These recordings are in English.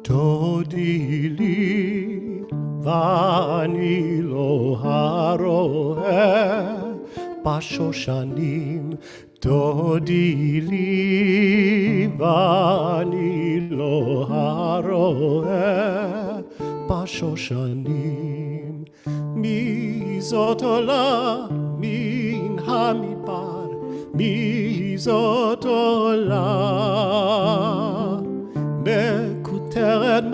תודי לי ואני לא הרואה בשושנים, תודי לי ואני לא הרואה בשושנים. מי זאת עולה מן המדבר, מי זאת עולה מקוטרת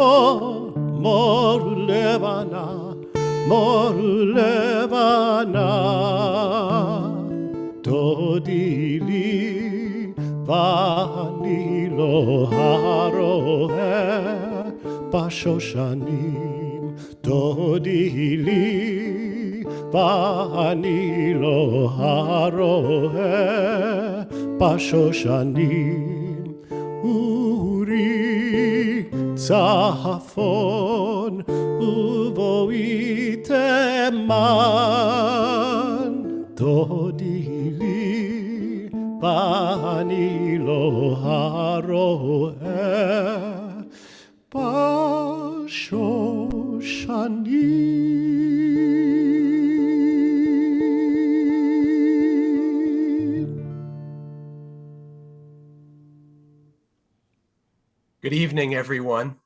מור לבנה, מור לבנה. תודי לי ואני לא הרואה בשושנים, תודי לי ואני לא הרואה בשושנים. אורי צפון ובואי תימן, תודי לי ואני לא הרואה בשושנים. Good evening, everyone.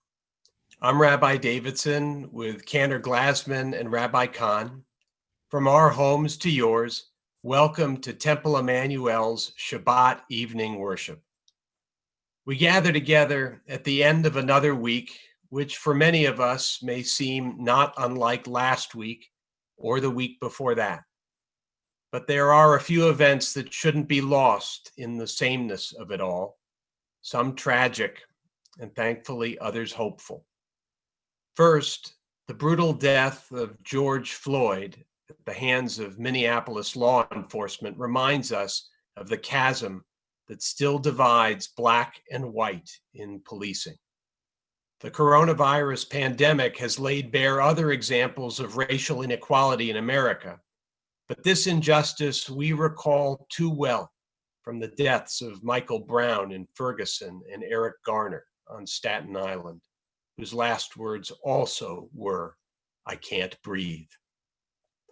I'm Rabbi Davidson with Cantor Glassman and Rabbi Kahn. From our homes to yours, welcome to Temple Emanu-El's Shabbat evening worship. We gather together at the end of another week, which for many of us may seem not unlike last week or the week before that. But there are a few events that shouldn't be lost in the sameness of it all, some tragic, and thankfully others hopeful. First, the brutal death of George Floyd at the hands of Minneapolis law enforcement reminds us of the chasm that still divides Black and white in policing. The coronavirus pandemic has laid bare other examples of racial inequality in America, but this injustice we recall too well from the deaths of Michael Brown in Ferguson and Eric Garner on Staten Island, whose last words also were, "I can't breathe."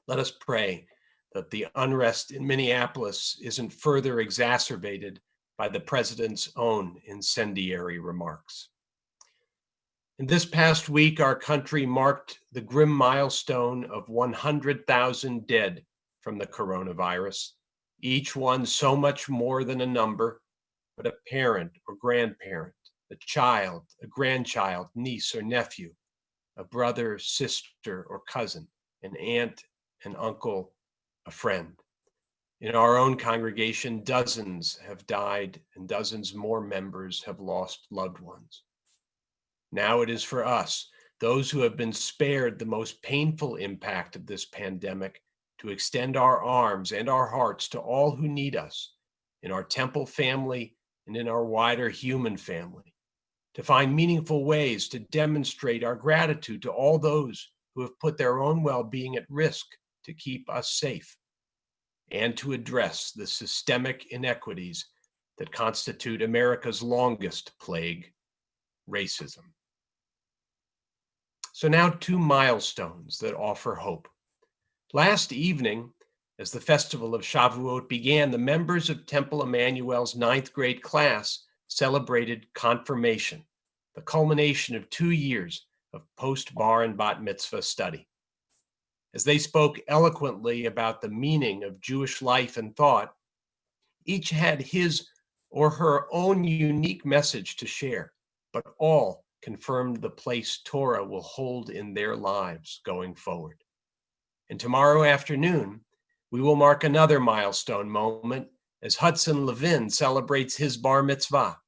Let us pray that the unrest in Minneapolis isn't further exacerbated by the president's own incendiary remarks. In this past week, our country marked the grim milestone of 100,000 dead from the coronavirus, each one so much more than a number, but a parent or grandparent, a child, a grandchild, niece or nephew, a brother, sister, or cousin, an aunt, an uncle, a friend. In our own congregation, dozens have died and dozens more members have lost loved ones. Now it is for us, those who have been spared the most painful impact of this pandemic, to extend our arms and our hearts to all who need us in our temple family and in our wider human family, to find meaningful ways to demonstrate our gratitude to all those who have put their own well-being at risk to keep us safe, and to address the systemic inequities that constitute America's longest plague, racism. So now 2 milestones that offer hope. Last evening, as the festival of Shavuot began, the members of Temple Emanu-El's 9th grade class celebrated confirmation, the culmination of 2 years of post-bar and bat mitzvah study. As they spoke eloquently about the meaning of Jewish life and thought, each had his or her own unique message to share, but all confirmed the place Torah will hold in their lives going forward. And tomorrow afternoon, we will mark another milestone moment as Hudson Levin celebrates his bar mitzvah.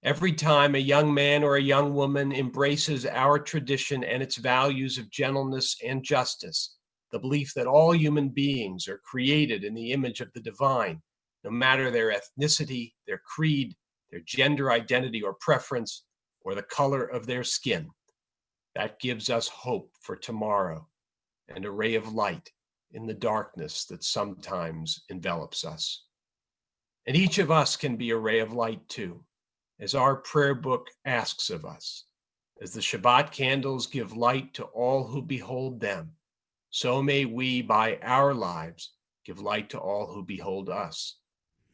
Every time a young man or a young woman embraces our tradition and its values of gentleness and justice, the belief that all human beings are created in the image of the divine, no matter their ethnicity, their creed, their gender identity or preference, or the color of their skin, that gives us hope for tomorrow and a ray of light in the darkness that sometimes envelops us. And each of us can be a ray of light too, as our prayer book asks of us. As the Shabbat candles give light to all who behold them, so may we, by our lives, give light to all who behold us,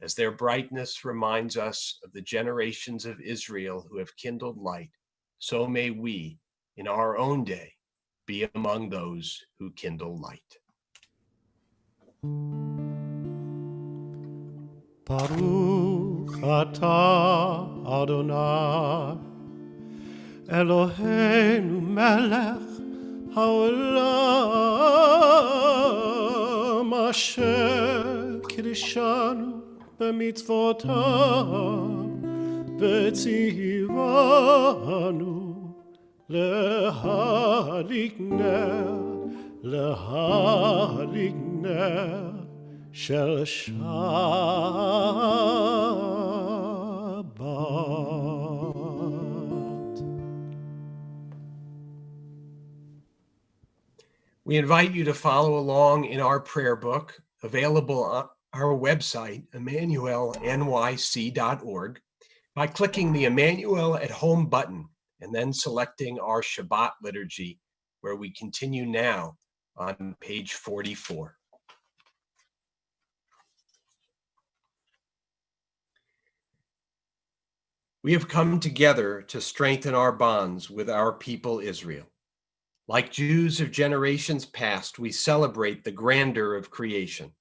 as their brightness reminds us of the generations of Israel who have kindled light. So may we, in our own day, be among those who kindle light. Baruch atah Adonai Eloheinu melech haolam asher kiddushanu b'mitzvotav v'tzivanu להדליק נר של שבת. We invite you to follow along in our prayer book, available on our website, emmanuelnyc.org, by clicking the Emmanuel at Home button and then selecting our Shabbat liturgy, where we continue now on page 44. We have come together to strengthen our bonds with our people Israel. Like Jews of generations past, we celebrate the grandeur of creation.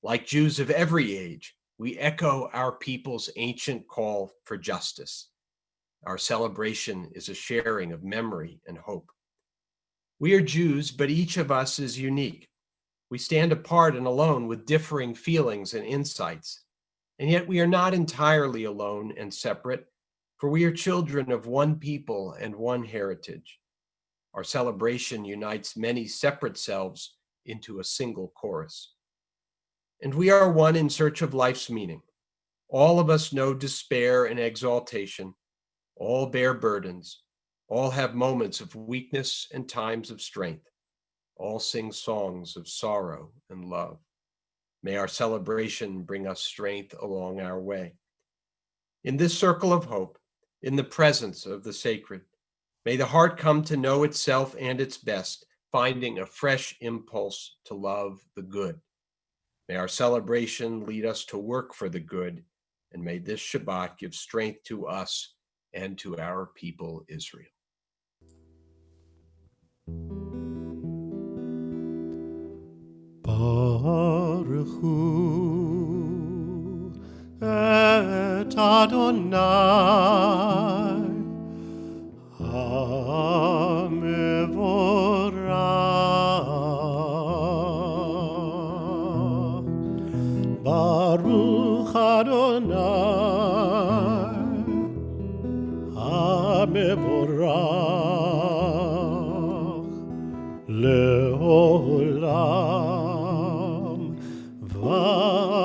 Like Jews of every age, we echo our people's ancient call for justice. Our celebration is a sharing of memory and hope. We are Jews, but each of us is unique. We stand apart and alone with differing feelings and insights. And yet we are not entirely alone and separate, for we are children of one people and one heritage. Our celebration unites many separate selves into a single chorus. And we are one in search of life's meaning. All of us know despair and exaltation. All bear burdens. All have moments of weakness and times of strength. All sing songs of sorrow and love. May our celebration bring us strength along our way. In this circle of hope, in the presence of the sacred, may the heart come to know itself and its best, finding a fresh impulse to love the good. May our celebration lead us to work for the good, and may this Shabbat give strength to us and to our people Israel. Baruch hu et Adonai HaMevorach. Baruch Adonai HaMevorach Leolam Va'ed.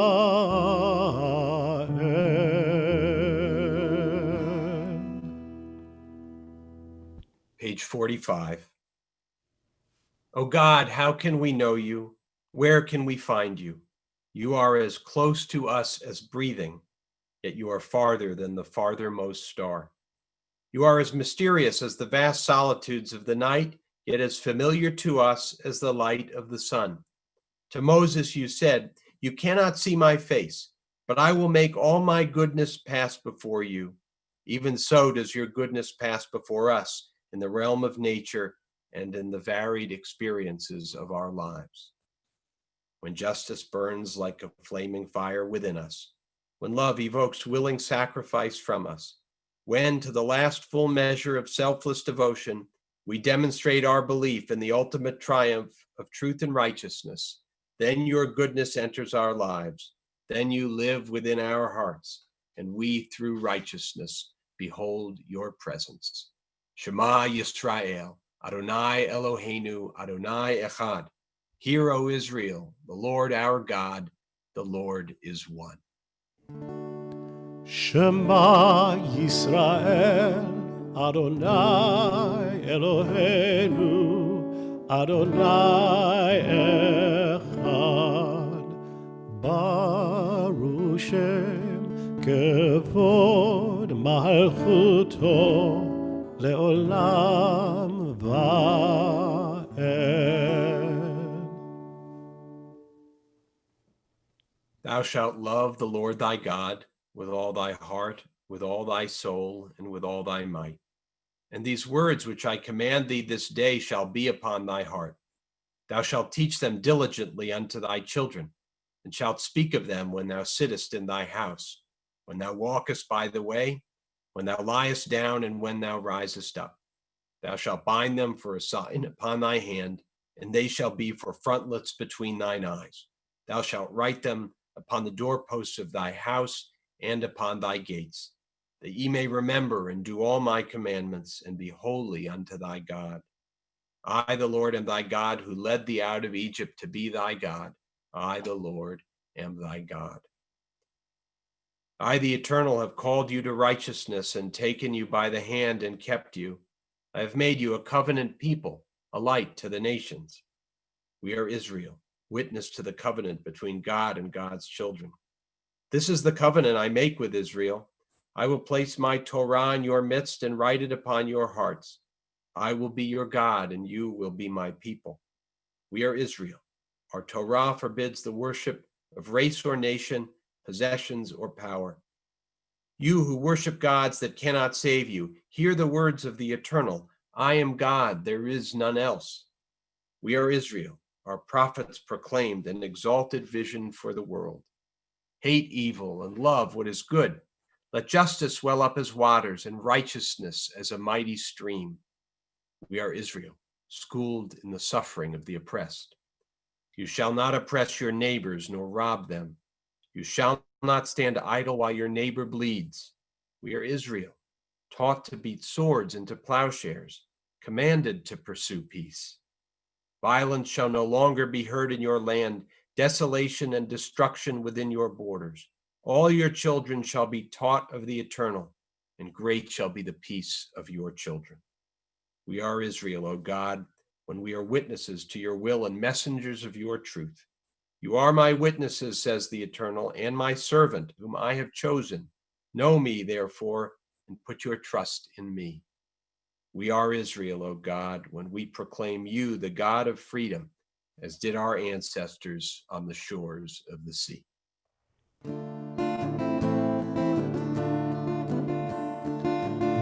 Page 45. O God, how can we know you? Where can we find you? You are as close to us as breathing, yet you are farther than the farthermost star. You are as mysterious as the vast solitudes of the night, yet as familiar to us as the light of the sun. To Moses you said, "You cannot see my face, but I will make all my goodness pass before you." Even so does your goodness pass before us in the realm of nature and in the varied experiences of our lives. When justice burns like a flaming fire within us, when love evokes willing sacrifice from us, when, to the last full measure of selfless devotion, we demonstrate our belief in the ultimate triumph of truth and righteousness, then your goodness enters our lives. Then you live within our hearts, and we, through righteousness, behold your presence. Shema Yisrael, Adonai Eloheinu, Adonai Echad. Hear, O Israel, the Lord our God, the Lord is one. Shema Yisrael, Adonai Eloheinu, Adonai Echad. Baruch Shem Kevod Malchuto לעולם ועד. Thou shalt love the Lord thy God with all thy heart, with all thy soul, and with all thy might. And these words which I command thee this day shall be upon thy heart. Thou shalt teach them diligently unto thy children, and shalt speak of them when thou sittest in thy house, when thou walkest by the way, when thou liest down, and when thou risest up. Thou shalt bind them for a sign upon thy hand, and they shall be for frontlets between thine eyes. Thou shalt write them upon the doorposts of thy house and upon thy gates, that ye may remember and do all my commandments, and be holy unto thy God. I, the Lord, am thy God, who led thee out of Egypt to be thy God. I, the Lord, am thy God. I, the Eternal, have called you to righteousness and taken you by the hand and kept you. I have made you a covenant people, a light to the nations. We are Israel, witness to the covenant between God and God's children. This is the covenant I make with Israel. I will place my Torah in your midst and write it upon your hearts. I will be your God, and you will be my people. We are Israel. Our Torah forbids the worship of race or nation, possessions or power. You who worship gods that cannot save you, hear the words of the Eternal. I am God, there is none else. We are Israel. Our prophets proclaimed an exalted vision for the world. Hate evil and love what is good. Let justice well up as waters and righteousness as a mighty stream. We are Israel, schooled in the suffering of the oppressed. You shall not oppress your neighbors nor rob them. You shall not stand idle while your neighbor bleeds. We are Israel, taught to beat swords into plowshares, commanded to pursue peace. Violence shall no longer be heard in your land, desolation and destruction within your borders. All your children shall be taught of the Eternal, and great shall be the peace of your children. We are Israel, O God, when we are witnesses to your will and messengers of your truth. You are my witnesses, says the Eternal, and my servant, whom I have chosen. Know me, therefore, and put your trust in me. We are Israel, O God, when we proclaim you the God of freedom, as did our ancestors on the shores of the sea.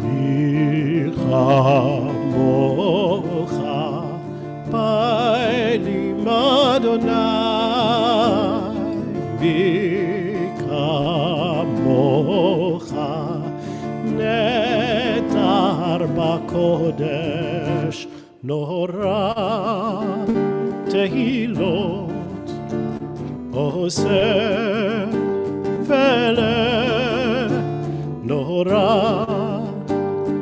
מי כמוך פעלים אדוני, מי כמוך נטר בקודש, נורא תהילות עושה ולנורא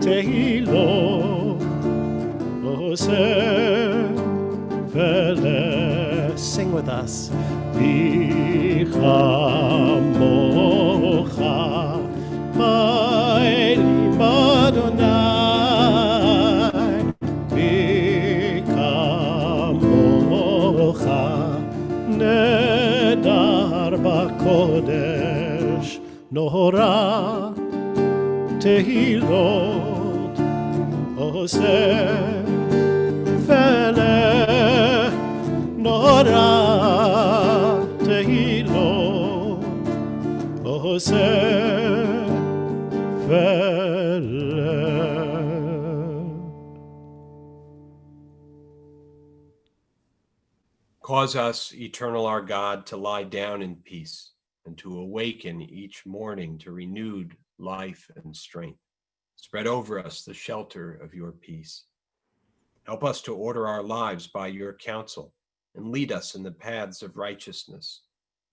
תהילות עושה ולה. Sing with us. מי כמוך פעלים אדוני, מי כמוך נדר בקודש, נורא תהילות עושה ולנורא תהילות עושה ולה. Cause us, Eternal our God, to lie down in peace, and to awaken each morning to renewed life and strength. Spread over us the shelter of your peace. Help us to order our lives by your counsel, and lead us in the paths of righteousness.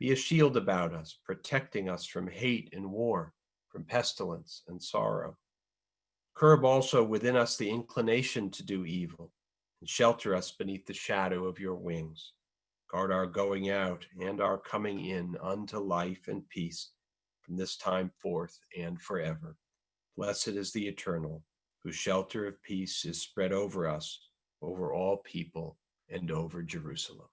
Be a shield about us, protecting us from hate and war, from pestilence and sorrow. Curb also within us the inclination to do evil, and shelter us beneath the shadow of your wings. Guard our going out and our coming in unto life and peace from this time forth and forever. Blessed is the Eternal, whose shelter of peace is spread over us, over all people, and over Jerusalem.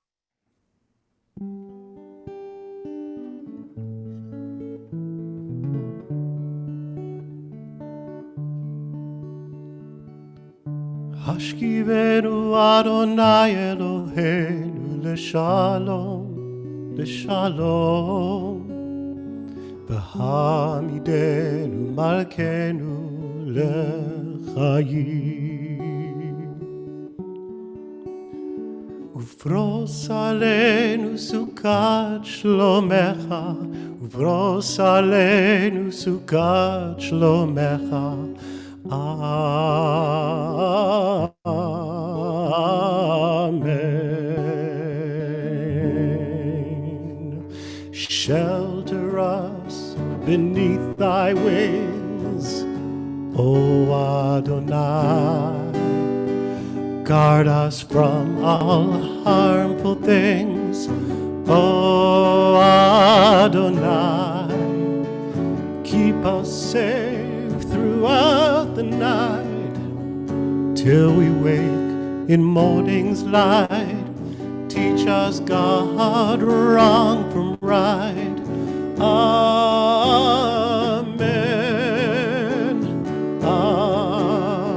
השכיבנו אדוני אלוהינו לשלום, לשלום, והעמידנו מלכנו לחיים. ופרוס עלינו סוכת שלומך, ופרוס עלינו סוכת שלומך. Amen. Shelter us beneath thy wings, O Adonai. Guard us from all harmful things, O Adonai. Keep us safe throughout the night, till we wake in morning's light. Teach us, God, wrong from right. Amen. Amen.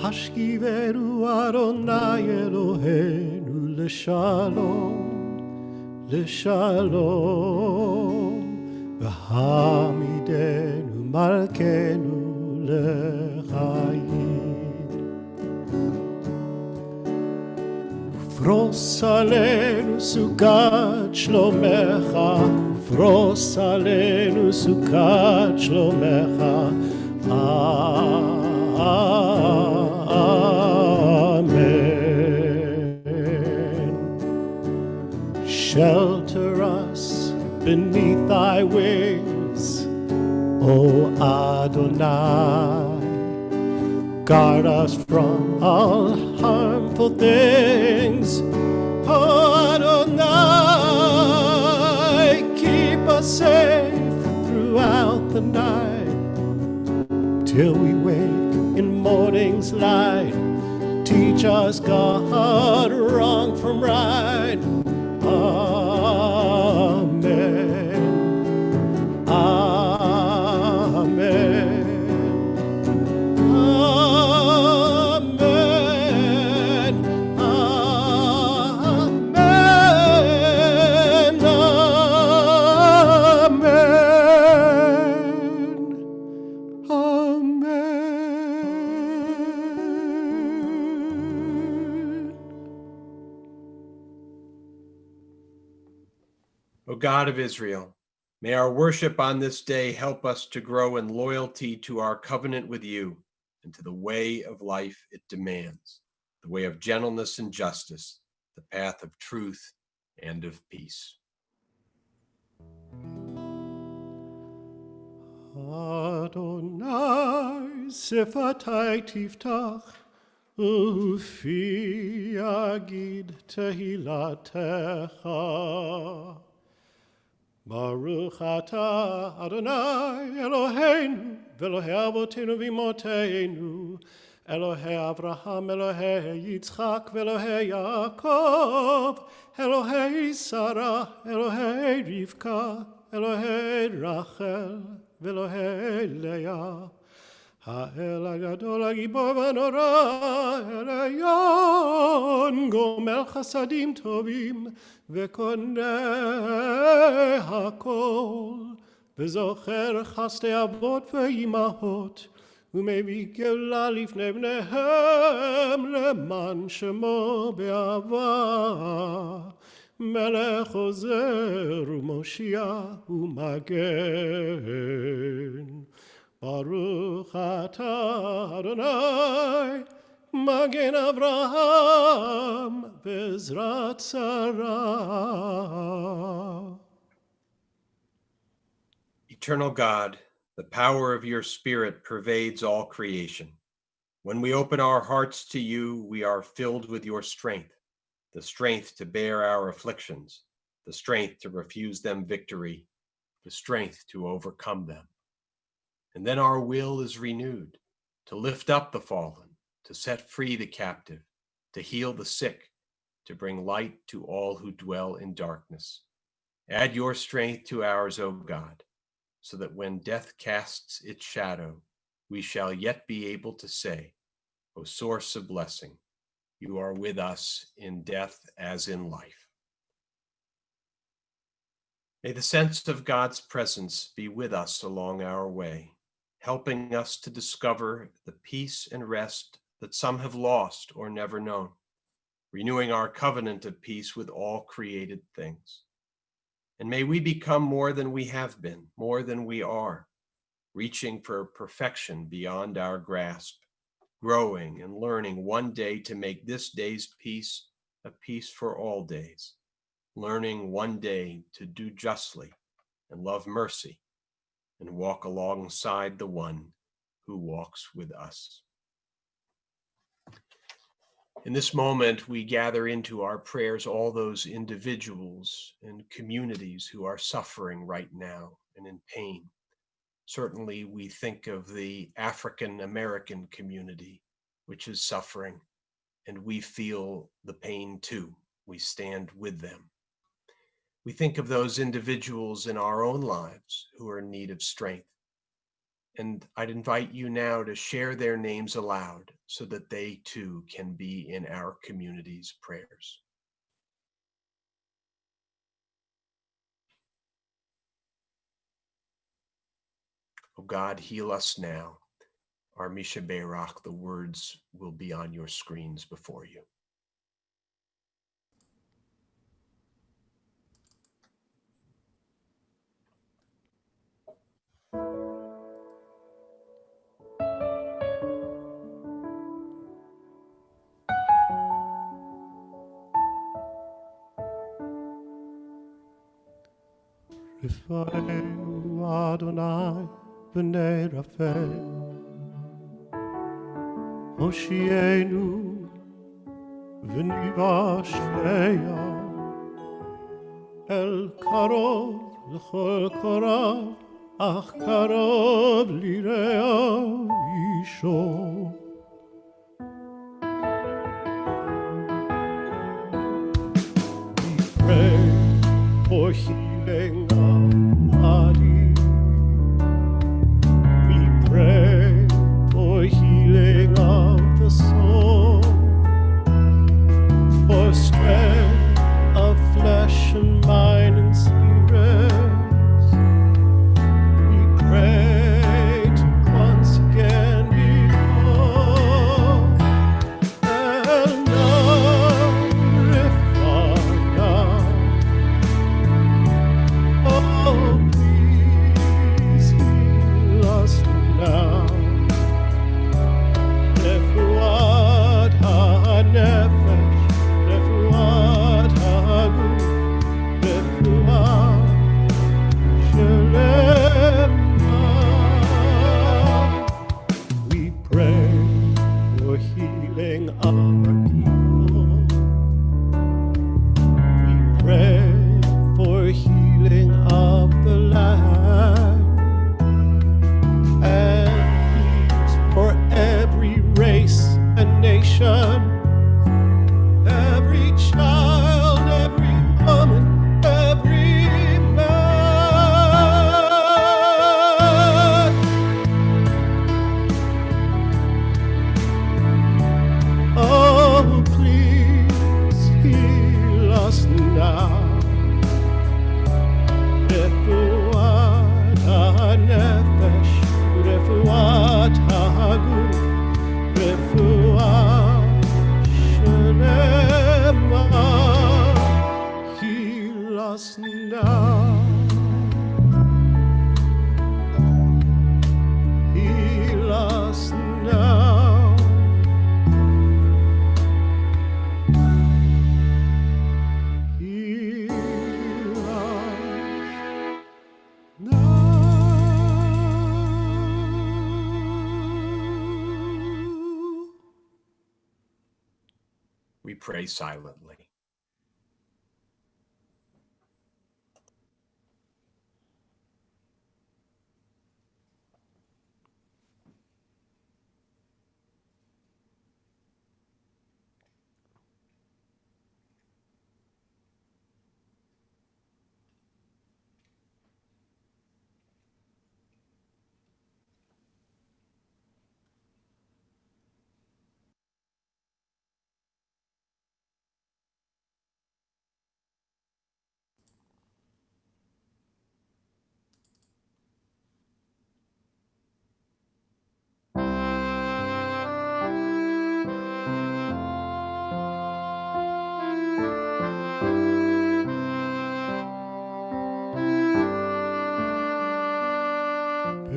השכיבנו אדוני אלוהינו לשלום, לשלום, והעמידנו מלכנו לחיים. ופרוס עלינו סוכת שלומך, ופרוס עלינו סוכת שלומך. Amen. Shelter us beneath thy wings, O Adonai. Guard us from all harmful things, O Adonai. Keep us safe throughout the night, till we wake in morning's light. Teach us, God, wrong from right. Amen. Amen. Amen. Amen. O God of Israel, may our worship on this day help us to grow in loyalty to our covenant with you and to the way of life it demands, the way of gentleness and justice, the path of truth and of peace. Adonai sifatai tiftach, ufi agid tehilatecha. Baruch atah Adonai Eloheinu v'Elohei avotenu v'imotenu, Elohei Avraham, Elohei Yitzchak, v'Elohei Yaakov, Elohei Sarah, Elohei Rivka, Elohei Rachel, v'Elohei Leah. האל הגדול הגיבור והנורא, אל עליון, גומל חסדים טובים וקונה הכל, וזוכר חסדי אבות ואימהות, ומביא גאולה לפני בניהם, למען שמו באהבה. מלך עוזר ומושיע ומגן. Baruch atah Adonai, Magen Avraham, Bezrat Sarah. Eternal God, the power of your Spirit pervades all creation. When we open our hearts to you, we are filled with your strength, the strength to bear our afflictions, the strength to refuse them victory, the strength to overcome them. And then our will is renewed to lift up the fallen, to set free the captive, to heal the sick, to bring light to all who dwell in darkness. Add your strength to ours, O God, so that when death casts its shadow, we shall yet be able to say, O source of blessing, you are with us in death as in life. May the sense of God's presence be with us along our way, helping us to discover the peace and rest that some have lost or never known, renewing our covenant of peace with all created things. And may we become more than we have been, more than we are, reaching for perfection beyond our grasp, growing and learning one day to make this day's peace a peace for all days, learning one day to do justly and love mercy and walk alongside the one who walks with us. In this moment, we gather into our prayers all those individuals and communities who are suffering right now and in pain. Certainly, we think of the African American community, which is suffering, and we feel the pain too. We stand with them. We think of those individuals in our own lives who are in need of strength. And I'd invite you now to share their names aloud so that they too can be in our community's prayers. Oh God, heal us now. Our Misha Beirach, the words will be on your screens before you. Rifa'enu Adonai b'nei Raphael, Hoshienu v'nivasheya, El karov l'chol korav, ach karov lireya isho. We pray for healing of body. We pray for healing of the soul, for strength of flesh and mind and spirit. We pray to once again be whole. And now, oh, please heal us now. Refuat ha-nefesh, refuat ha-guf, refuat shelema. We pray for healing of our people. We pray for healing of the land and peace for every race and nation, every child, every woman, every man. Oh, please heal us now. Refuat ha-nefesh, refuat ha-guf, refuat shelema. Heal us now. Heal us now. Heal us now. We pray silently.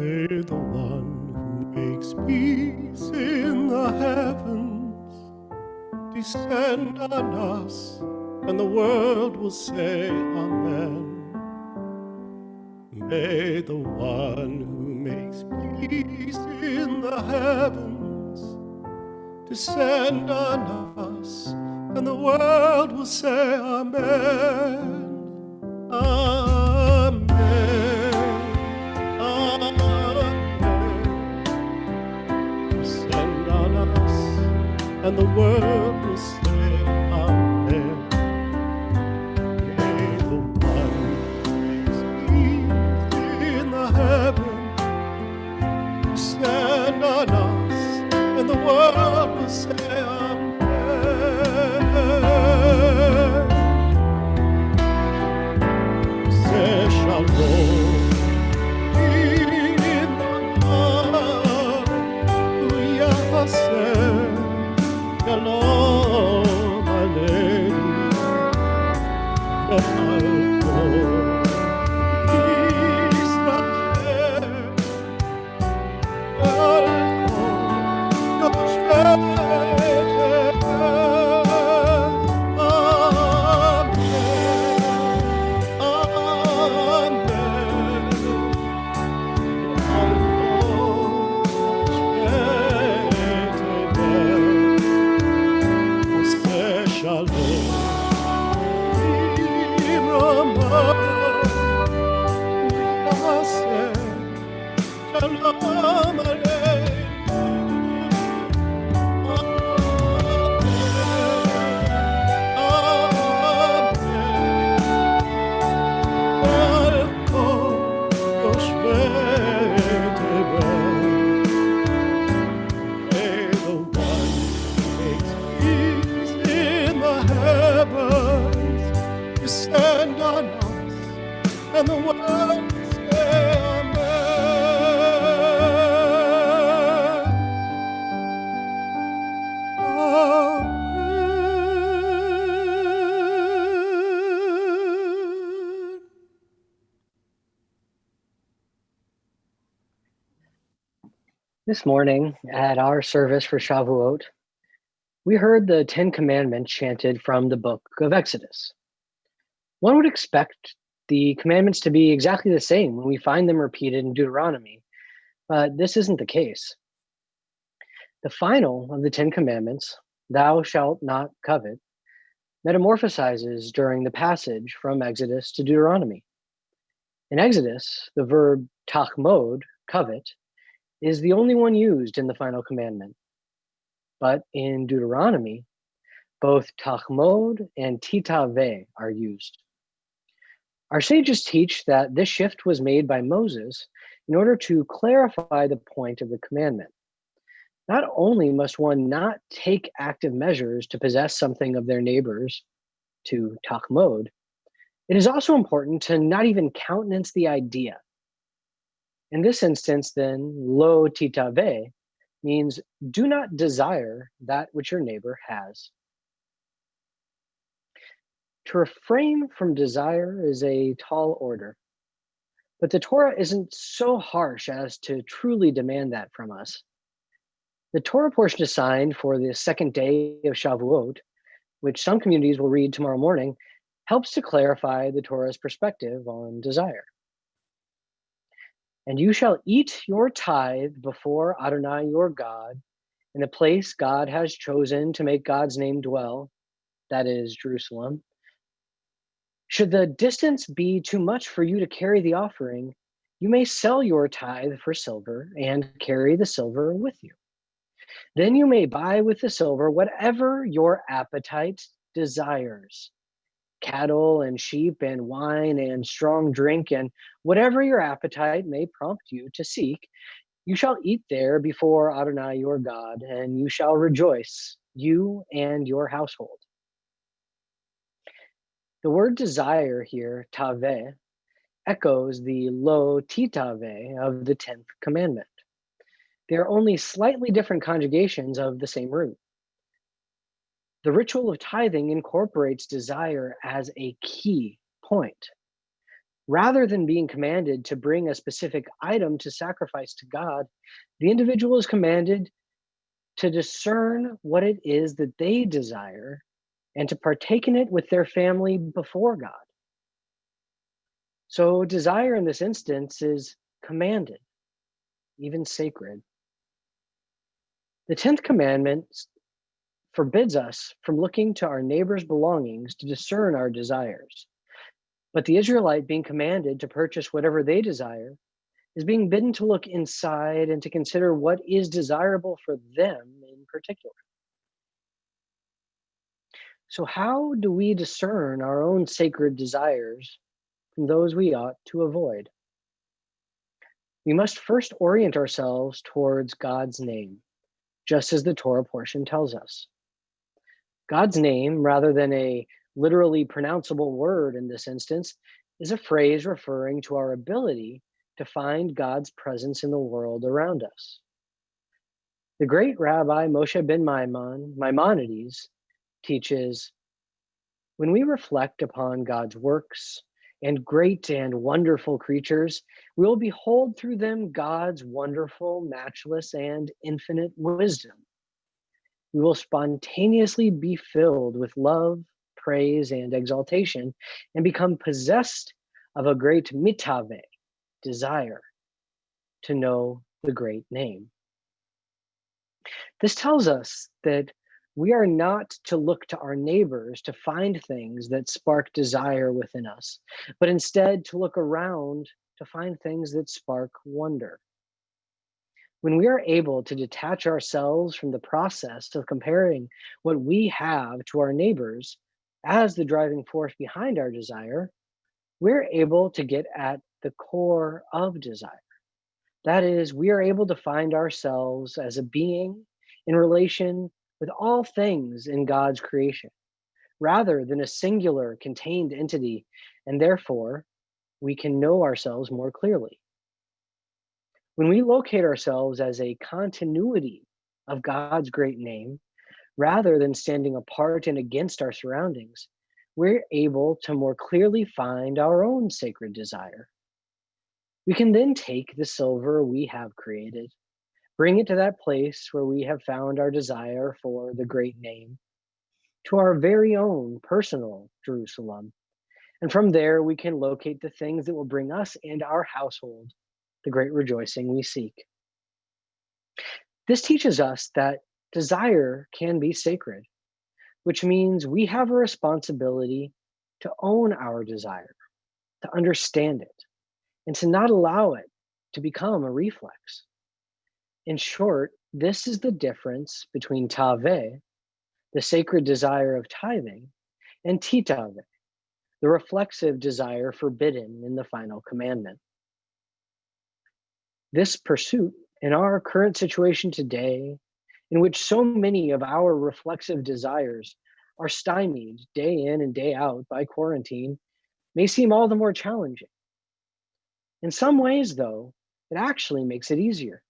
May the one who makes peace in the heavens descend on us, and the world will say Amen. May the one who makes peace in the heavens descend on us, and the world will say Amen. Amen. Amen. Descend on us, and the world will say Amen. May the one who makes peace in the heavens descend on us, and the world will say Amen. Say Shalom in the heart, Yaseh Shalom Aleinu Ve'al kol Yisrael Ve'al kol yoshvei tevel. Amen. Amen. Ve'al kol yoshvei tevel. Shalom Imrama Yaseh Shalom Aleinu. Amen. Kol yoshvei tevel. May the one who makes peace in the heavens descend on us, and the world will say Amen. Amen. This morning at our service for Shavuot, we heard the 10 Commandments chanted from the book of Exodus. One would expect the commandments to be exactly the same when we find them repeated in Deuteronomy, but this isn't the case. The final of the 10 Commandments, thou shalt not covet, metamorphosizes during the passage from Exodus to Deuteronomy. In Exodus, the verb tachmod, covet, is the only one used in the final commandment. But in Deuteronomy, both tachmod and titaveh are used. Our sages teach that this shift was made by Moses in order to clarify the point of the commandment. Not only must one not take active measures to possess something of their neighbors, to tachmod, it is also important to not even countenance the idea. In this instance, then, lo titaveh means do not desire that which your neighbor has. To refrain from desire is a tall order, but the Torah isn't so harsh as to truly demand that from us. The Torah portion assigned for the second day of Shavuot, which some communities will read tomorrow morning, helps to clarify the Torah's perspective on desire. And you shall eat your tithe before Adonai your God in the place God has chosen to make God's name dwell, that is Jerusalem. Should the distance be too much for you to carry the offering, you may sell your tithe for silver and carry the silver with you. Then you may buy with the silver whatever your appetite desires, cattle and sheep and wine and strong drink, and whatever your appetite may prompt you to seek, you shall eat there before Adonai your God, and you shall rejoice, you and your household. The word desire here, taveh, echoes the lo titaveh of the 10th commandment. They are only slightly different conjugations of the same root. The ritual of tithing incorporates desire as a key point. Rather than being commanded to bring a specific item to sacrifice to God, the individual is commanded to discern what it is that they desire and to partake in it with their family before God. So, desire in this instance is commanded, even sacred. The 10th commandment forbids us from looking to our neighbor's belongings to discern our desires. But the Israelite being commanded to purchase whatever they desire is being bidden to look inside and to consider what is desirable for them in particular. So, how do we discern our own sacred desires from those we ought to avoid? We must first orient ourselves towards God's name, just as the Torah portion tells us. God's name, rather than a literally pronounceable word in this instance, is a phrase referring to our ability to find God's presence in the world around us. The great Rabbi Moshe ben Maimonides teaches, when we reflect upon God's works and great and wonderful creatures, we will behold through them God's wonderful, matchless, and infinite wisdom. We will spontaneously be filled with love, praise, and exaltation, and become possessed of a great mitave, desire, to know the great name. This tells us that we are not to look to our neighbors to find things that spark desire within us, but instead to look around to find things that spark wonder. When we are able to detach ourselves from the process of comparing what we have to our neighbors as the driving force behind our desire, we're able to get at the core of desire. That is, we are able to find ourselves as a being in relation with all things in God's creation, rather than a singular contained entity, and therefore we can know ourselves more clearly. When we locate ourselves as a continuity of God's great name, rather than standing apart and against our surroundings, we're able to more clearly find our own sacred desire. We can then take the silver we have created, bring it to that place where we have found our desire for the great name, to our very own personal Jerusalem. And from there, we can locate the things that will bring us and our household the great rejoicing we seek. This teaches us that desire can be sacred, which means we have a responsibility to own our desire, to understand it, and to not allow it to become a reflex. In short, this is the difference between tave, the sacred desire of tithing, and titave, the reflexive desire forbidden in the final commandment. This pursuit, in our current situation today, in which so many of our reflexive desires are stymied day in and day out by quarantine, may seem all the more challenging. In some ways, though, it actually makes it easier,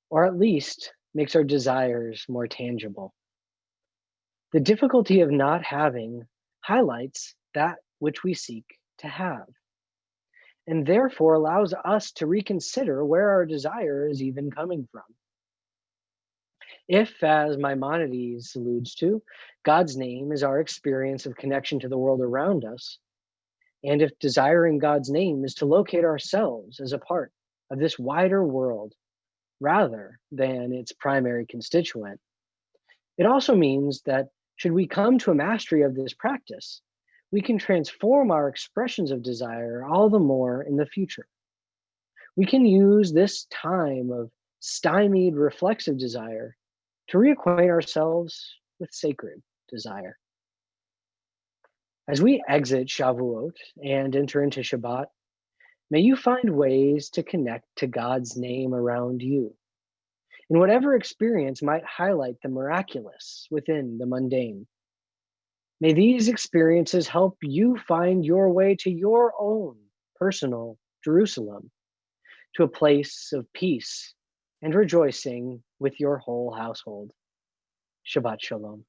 or at least makes our desires more tangible. The difficulty of not having highlights that which we seek to have, and therefore allows us to reconsider where our desire is even coming from. If, as Maimonides alludes to, God's name is our experience of connection to the world around us, and if desiring God's name is to locate ourselves as a part of this wider world rather than its primary constituent, it also means that should we come to a mastery of this practice, we can transform our expressions of desire all the more in the future. We can use this time of stymied reflexive desire to reacquaint ourselves with sacred desire. As we exit Shavuot and enter into Shabbat, may you find ways to connect to God's name around you, in whatever experience might highlight the miraculous within the mundane. May these experiences help you find your way to your own personal Jerusalem, to a place of peace and rejoicing with your whole household. Shabbat Shalom.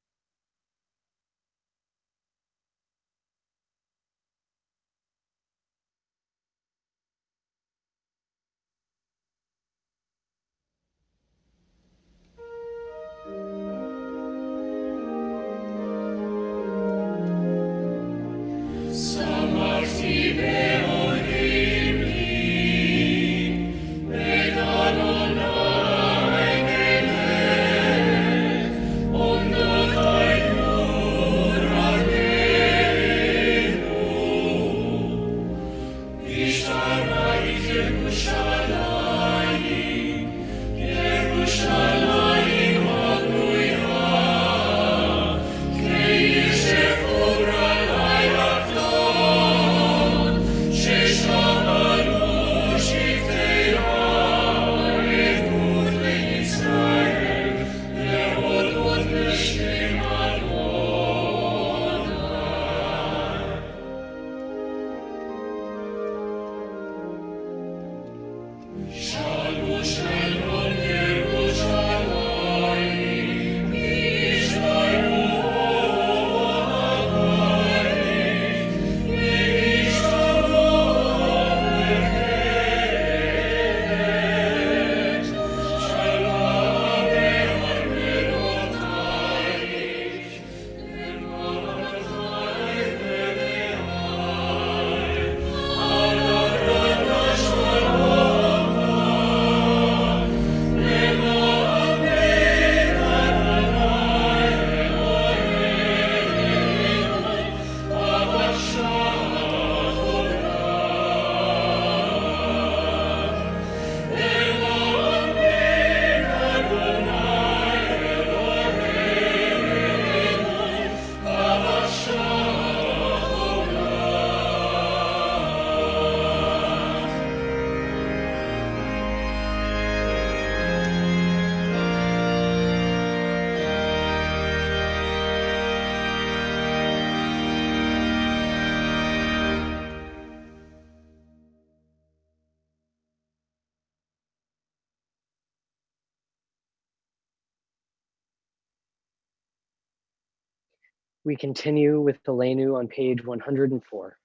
We continue with the Lenu on page 104.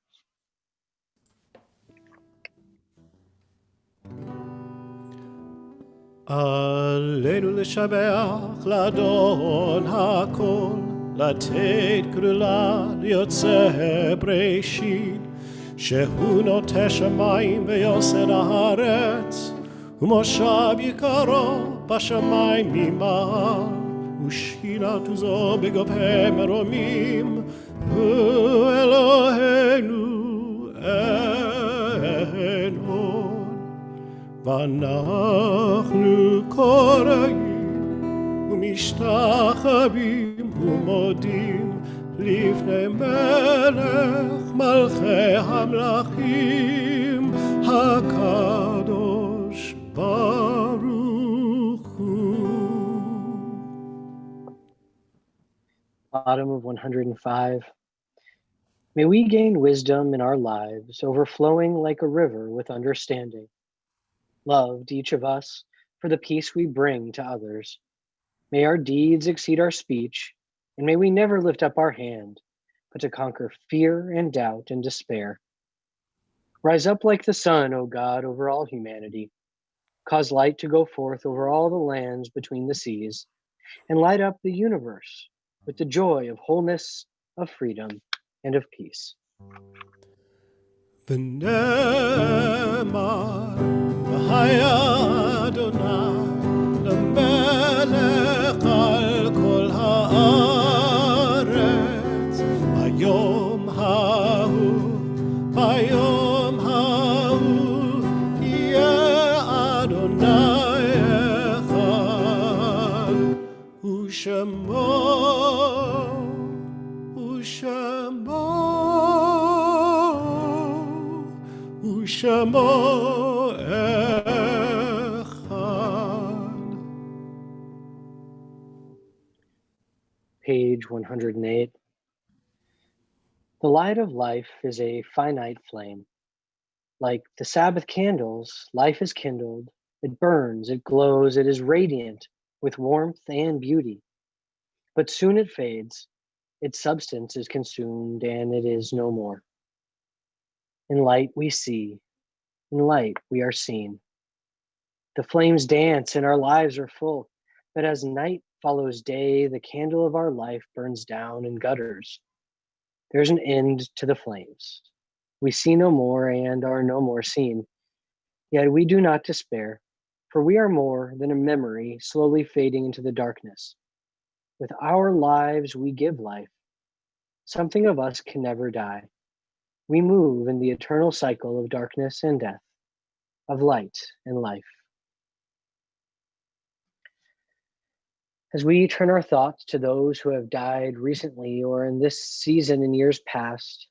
עלינו לשבח לאדון הכל, לתת גדולה ליוצא בראשית, שהוא נוטה שמיים ויוסד הארץ, ומושב יקרו בשמיים ממעל, ושכינת עוזו בגבהי מרומים, הוא אלוהינו אין עוד. ואנחנו קוראים ומשתחווים ומודים לפני מלך מלכי המלכים הקדוש ברוך הוא. Bottom of 105. May we gain wisdom in our lives, overflowing like a river with understanding. Loved each of us for the peace we bring to others. May our deeds exceed our speech, and may we never lift up our hand, but to conquer fear and doubt and despair. Rise up like the sun, O God, over all humanity. Cause light to go forth over all the lands between the seas, and light up the universe with the joy of wholeness, of freedom, and of peace. ונאמר והיה אדוני למלך על כל הארץ ביום ההוא יהיה אדוני אחד ושמו אחד. Page 108. The light of life is a finite flame. Like the Sabbath candles, life is kindled. It burns, it glows, it is radiant with warmth and beauty. But soon it fades, its substance is consumed, and it is no more. In light we see, in light we are seen. The flames dance and our lives are full, but as night follows day, the candle of our life burns down and gutters. There's an end to the flames. We see no more and are no more seen. Yet we do not despair, for we are more than a memory slowly fading into the darkness. With our lives we give life. Something of us can never die. We move in the eternal cycle of darkness and death. of light and life. As we turn our thoughts to those who have died recently or in this season in years past,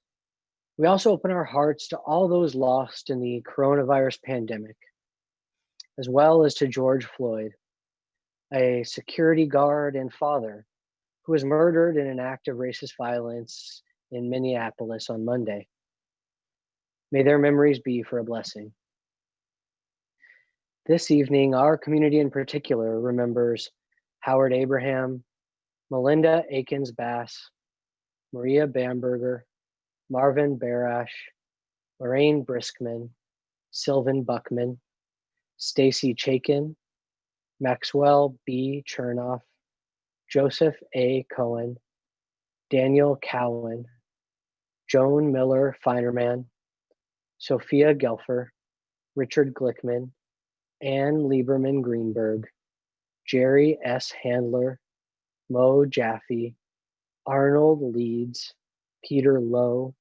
we also open our hearts to all those lost in the coronavirus pandemic, as well as to George Floyd, a security guard and father who was murdered in an act of racist violence in Minneapolis on Monday. May their memories be for a blessing. This evening, our community in particular remembers Howard Abraham, Melinda Akins Bass, Maria Bamberger, Marvin Barash, Lorraine Briskman, Sylvan Buckman, Stacy Chaikin, Maxwell B. Chernoff, Joseph A. Cohen, Daniel Cowan, Joan Miller Feinerman, Sophia Gelfer, Richard Glickman, Ann Lieberman Greenberg, Jerry S. Handler, Mo Jaffe, Arnold Leeds, Peter Lowe,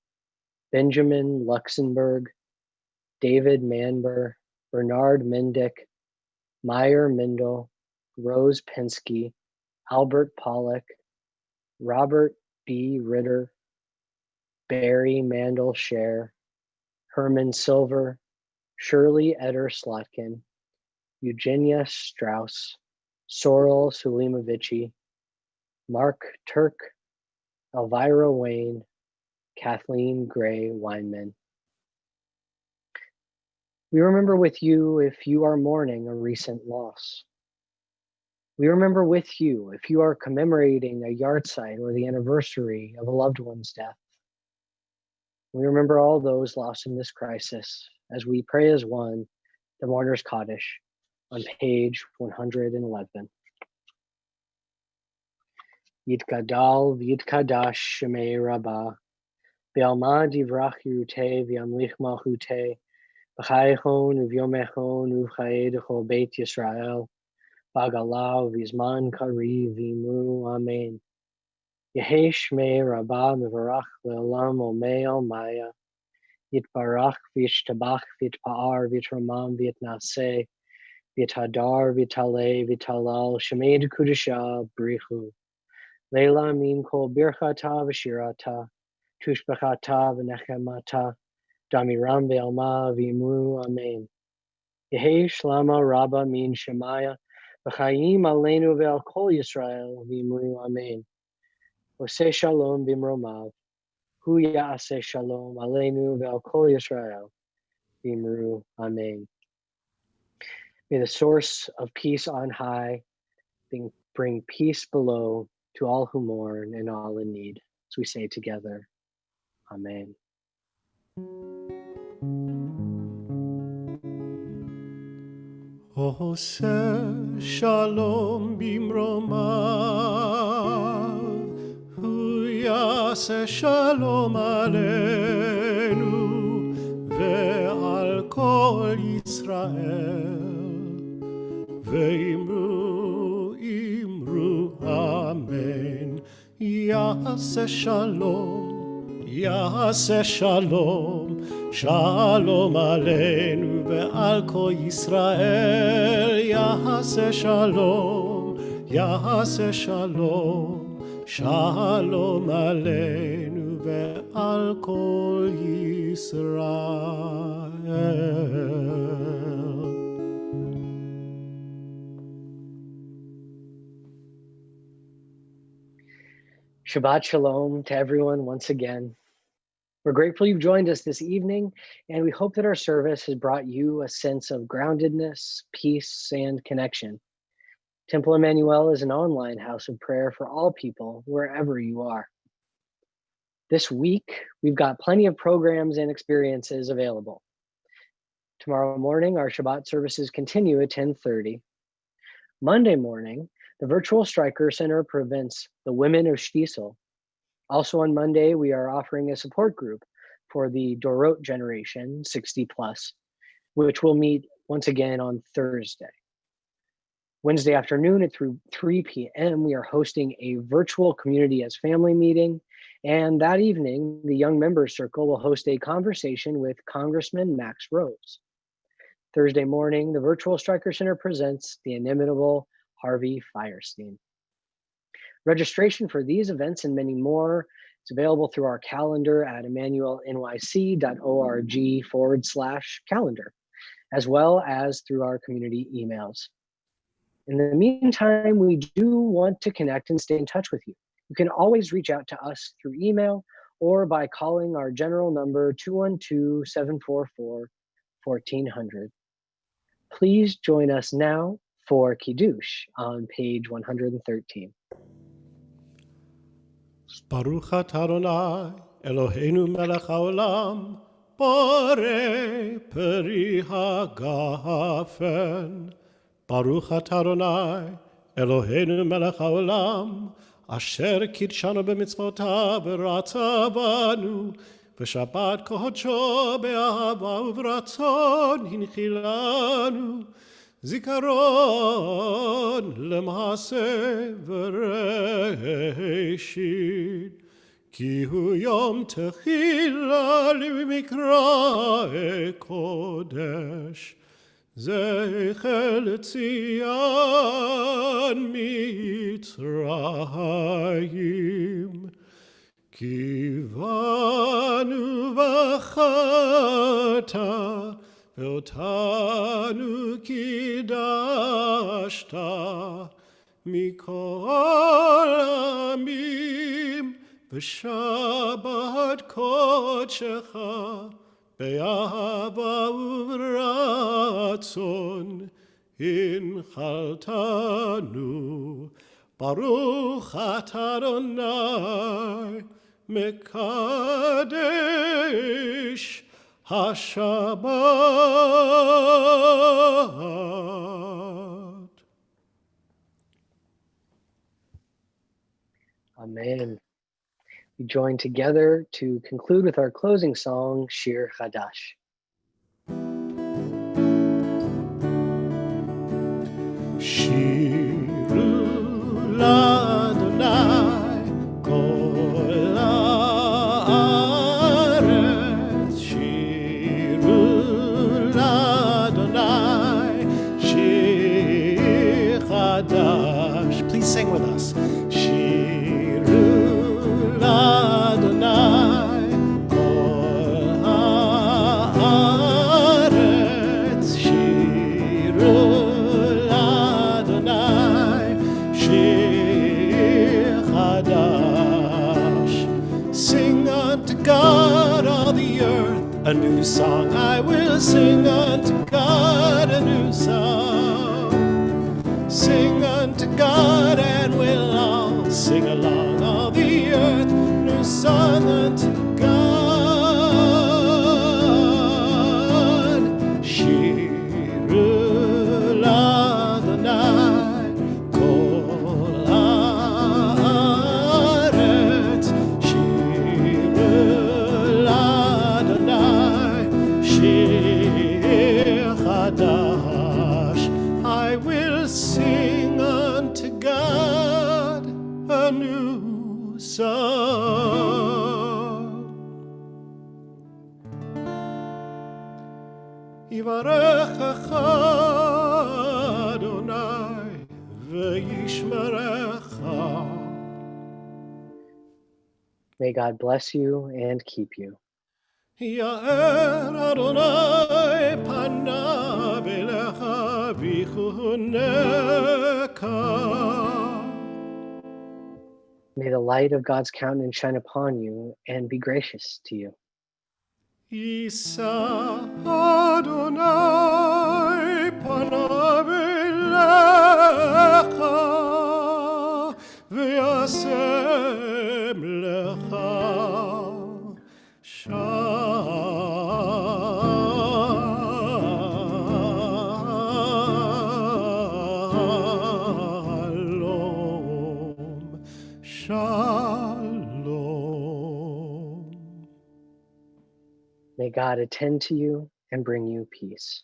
Benjamin Luxembourg, David Manber, Bernard Mendick, Meyer Mindel, Rose Pensky, Albert Pollock, Robert B. Ritter, Barry Mandel Scher, Herman Silver, Shirley Eder Slotkin, Eugenia Strauss, Sorel Sulimovici, Mark Turk, Elvira Wayne, Kathleen Gray Weinman. We remember with you if you are mourning a recent loss. We remember with you if you are commemorating a yahrzeit or the anniversary of a loved one's death. We remember all those lost in this crisis as we pray as one the Mourner's Kaddish on page 111. Yitgadal v'yitkadash shemei rabbah, v'alma divrach yiruteh v'yamlich malchuteh, v'chayechon uv'yomechon uv'chayedecho beit Yisrael, v'agalau v'zman kari v'imru amen. Yehei shmei rabbah mevarach le'olam omei almaya, yitbarach v'yishtabach v'yitpa'ar v'yitramam v'yitnaseh, v'yithadar v'yitaleh v'yitalal shemei dekudesha b'richu. Leila min kol birchata v'shirata, tushbachata v'nechemata, damiram ve'alma v'imru amen. Yehei shlama rabba min shemaya, v'chayim aleinu ve'al kol Yisrael v'imru amen. Oseh shalom b'mromav, hu ya'aseh shalom aleinu ve'al kol Yisrael v'imru amen. May the source of peace on high bring peace below to all who mourn and all in need. As we say together, Amen. Oseh shalom bimromav, hu yaseh shalom aleinu ve'al kol Yisrael, ve'imru imru amen. Yaseh shalom, shalom aleinu ve'al kol Yisrael. Yaseh shalom, shalom aleinu ve'al kol Yisrael. Shabbat Shalom to everyone once again. We're grateful you've joined us this evening, and we hope that our service has brought you a sense of groundedness, peace, and connection. Temple Emanu-El is an online house of prayer for all people, wherever you are. This week, we've got plenty of programs and experiences available. Tomorrow morning, our Shabbat services continue at 10:30. Monday morning, the Virtual Striker Center prevents the Women of Shtisel. Also on Monday, we are offering a support group for the Dorot generation, 60 plus, which will meet once again on Thursday. Wednesday afternoon at 3 p.m., we are hosting a virtual community as family meeting. And that evening, the Young Members Circle will host a conversation with Congressman Max Rose. Thursday morning, the Virtual Striker Center presents the inimitable Harvey Fierstein. Registration for these events and many more is available through our calendar at emmanuelnyc.org/calendar, as well as through our community emails. In the meantime, we do want to connect and stay in touch with you. You can always reach out to us through email or by calling our general number 212-744-1400. Please join us now for Kiddush on page 113. Baruch atah Adonai, Eloheinu melech haolam, borei peri hagafen. Baruch atah Adonai, Eloheinu melech haolam, asher kidshanu b'mitzvotav v'ratza banu, v'shabbat kodsho be'ahava u'v'ratzon hinchilanu, zikaron lemase v'reishit, ki hu yom techila limikra kodesh, zecher tzion mitzrayim, kivanu v'chata, ואותנו קידשת מכל העמים ושבת קודשך באהבה וברצון הנחלתנו. ברוך אתה אדוני מקדש Shabbat. Amen. We join together to conclude with our closing song, Shir Chadash. Shiru l'Adonai kol haaretz, shiru l'Adonai shir chadash. Please sing with us. Shiru l'Adonai kol haaretz, shiru God, all the earth, a new song. I will sing unto God a new song. Sing unto God and we'll all sing along. All the earth, new song unto God. Shiru l'Adonai kol haaretz, I will sing unto God a new song. Yivarechecha Adonai v'yishmerecha. May God bless you and keep you. Ya'er Adonai panav elecha v'chuneka. May the light of God's countenance shine upon you and be gracious to you. Yisa Adonai panav elecha v'yasem lecha Shalom. Shalom. May God attend to you and bring you peace.